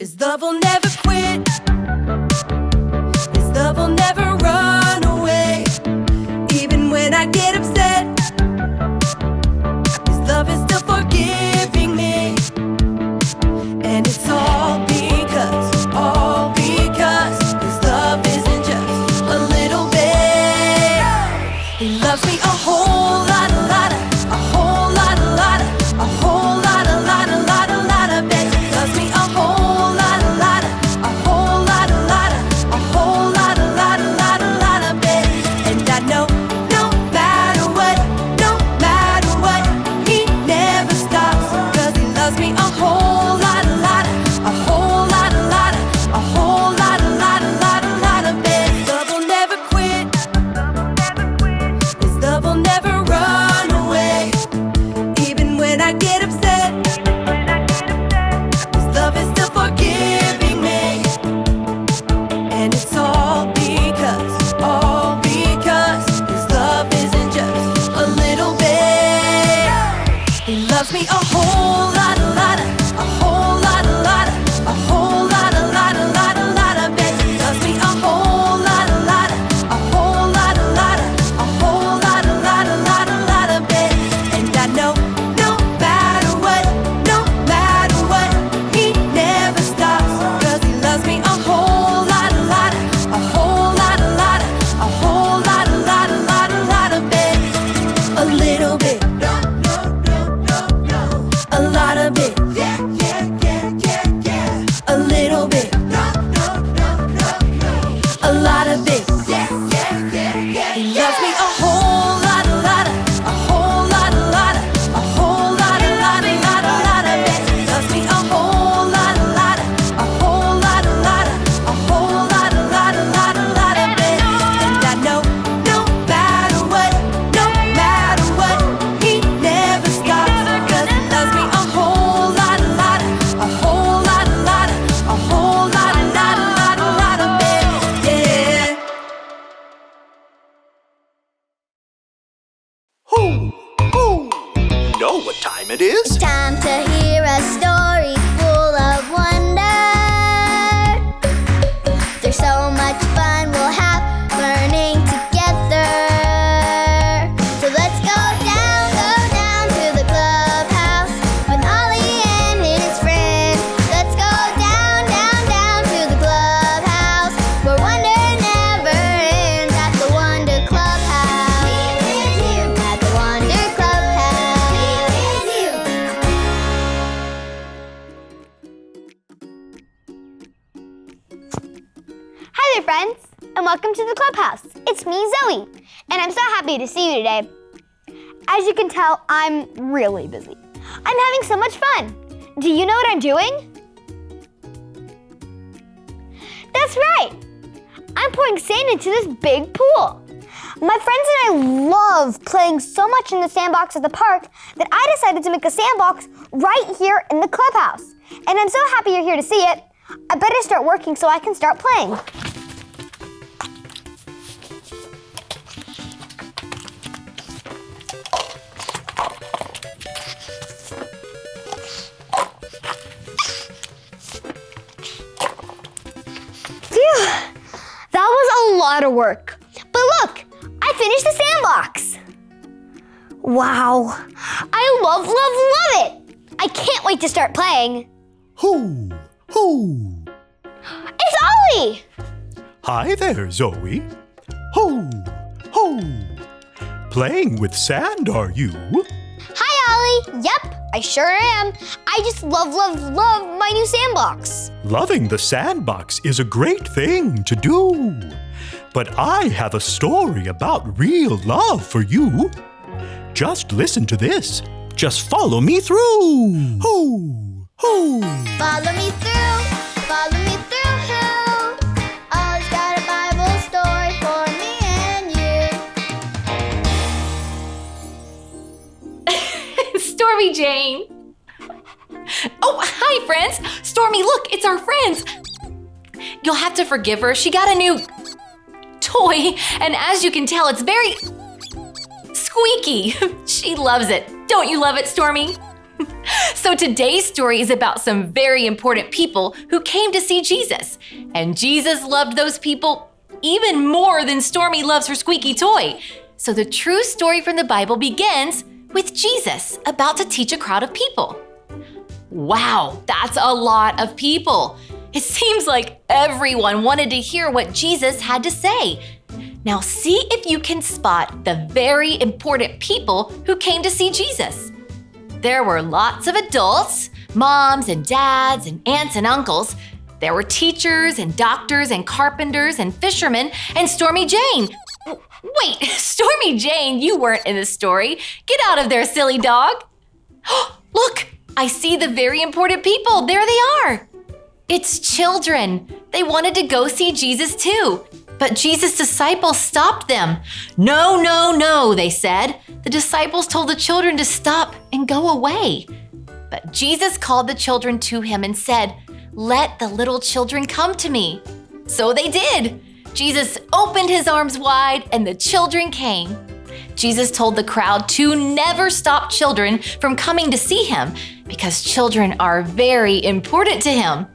His love will never quit. His love will never run away. Even when I get upset, His love is still forgiving me. And it's all because His love isn't just a little bit. He loves me a whole lot, a whole lot, a whole lot of bit. He loves me a whole lot, a whole lot, a whole lot of bit. And I know no matter what, He never stops. 'Cause He loves me a whole lot, a whole lot, a whole lot of bit. His love will never quit. His love will never run away. Even when I get upset, His love is still forgiving me. And it's all because His love isn't just a little bit. He loves me a whole lot, a whole lot, a whole lot of bit. He loves me a whole lot, a whole lot, a whole lot of bit. And I know no matter what, He never stops. 'Cause He loves me a whole lot, a whole lot, a whole lot of bit. A little bit, a lot of it, a little bit, a lot of it. He loves me a whole lot, a whole lot, a whole lot of it. He loves me a whole lot, a whole lot, a whole lot of it. And I know no matter what, He never stops. 'Cause He loves me a whole lot, a whole lot, a whole lot of it. Yeah. You know what time it is? It's time to hear a story full of wonder. There's so much fun we'll have learning together. So let's go down to the clubhouse with Ollie and his friends. Let's go down to the clubhouse where wonder never ends at the Wonder Clubhouse. At the Wonder Clubhouse. Hi there, friends, and welcome to the clubhouse. It's me, Zoe, and I'm so happy to see you today. As you can tell, I'm really busy. I'm having so much fun. Do you know what I'm doing? That's right. I'm pouring sand into this big pool. My friends and I love playing so much in the sandbox at the park that I decided to make a sandbox right here in the clubhouse. And I'm so happy you're here to see it. I better start working so I can start playing. Phew, that was a lot of work. But look, I finished the sandbox. Wow, I love it. I can't wait to start playing. Hoo! It's Ollie! Hi there, Zoe. Hoo! Playing with sand, are you? Hi, Ollie. Yep, I sure am. I just love my new sandbox. Loving the sandbox is a great thing to do. But I have a story about real love for you. Just listen to this. Just follow me through. Hoo! Follow me through, who? Ollie's got a Bible story for me and you. Stormy Jane. Oh, hi, friends. Stormy, look, it's our friends. You'll have to forgive her. She got a new toy, and as you can tell, it's very squeaky. She loves it. Don't you love it, Stormy? So today's story is about some very important people who came to see Jesus. And Jesus loved those people even more than Stormy loves her squeaky toy. So the true story from the Bible begins with Jesus about to teach a crowd of people. Wow, that's a lot of people. It seems like everyone wanted to hear what Jesus had to say. Now see if you can spot the very important people who came to see Jesus. There were lots of adults, moms and dads and aunts and uncles. There were teachers and doctors and carpenters and fishermen and Stormy Jane. Wait, Stormy Jane, you weren't in the story. Get out of there, silly dog. Look, I see the very important people. There they are. It's children. They wanted to go see Jesus too. But Jesus' disciples stopped them. No, no, no, they said. The disciples told the children to stop and go away. But Jesus called the children to him and said, "Let the little children come to me." So they did. Jesus opened his arms wide and the children came. Jesus told the crowd to never stop children from coming to see him because children are very important to him.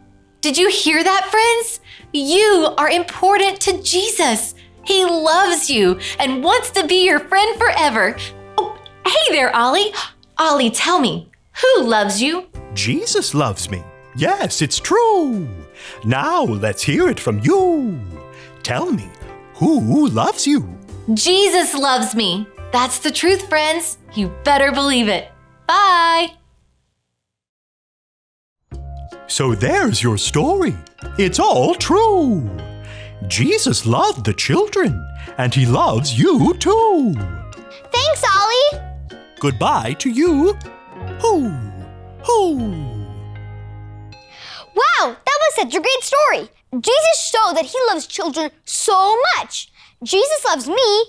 Did you hear that, friends? You are important to Jesus. He loves you and wants to be your friend forever. Oh, hey there, Ollie. Ollie, tell me, who loves you? Jesus loves me. Yes, it's true. Now let's hear it from you. Tell me, who loves you? Jesus loves me. That's the truth, friends. You better believe it. Bye. So there's your story. It's all true. Jesus loved the children, and he loves you too. Thanks, Ollie. Goodbye to you. Hoo, hoo. Wow, that was such a great story. Jesus showed that he loves children so much. Jesus loves me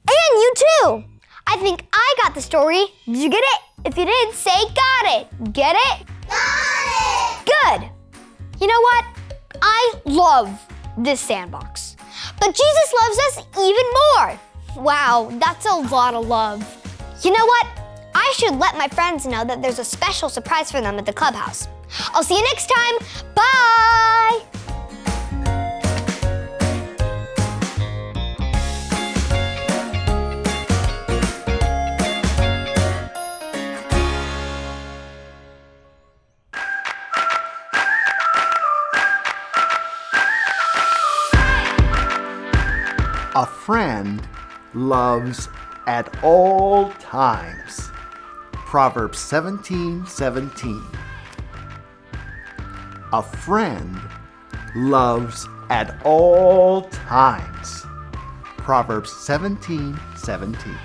and you too. I think I got the story. Did you get it? If you did, say got it. Get it? Got it! Good. You know what? I love this sandbox. But Jesus loves us even more. Wow, that's a lot of love. You know what? I should let my friends know that there's a special surprise for them at the clubhouse. I'll see you next time. Bye! A friend loves at all times. Proverbs 17:17. A friend loves at all times. Proverbs 17:17.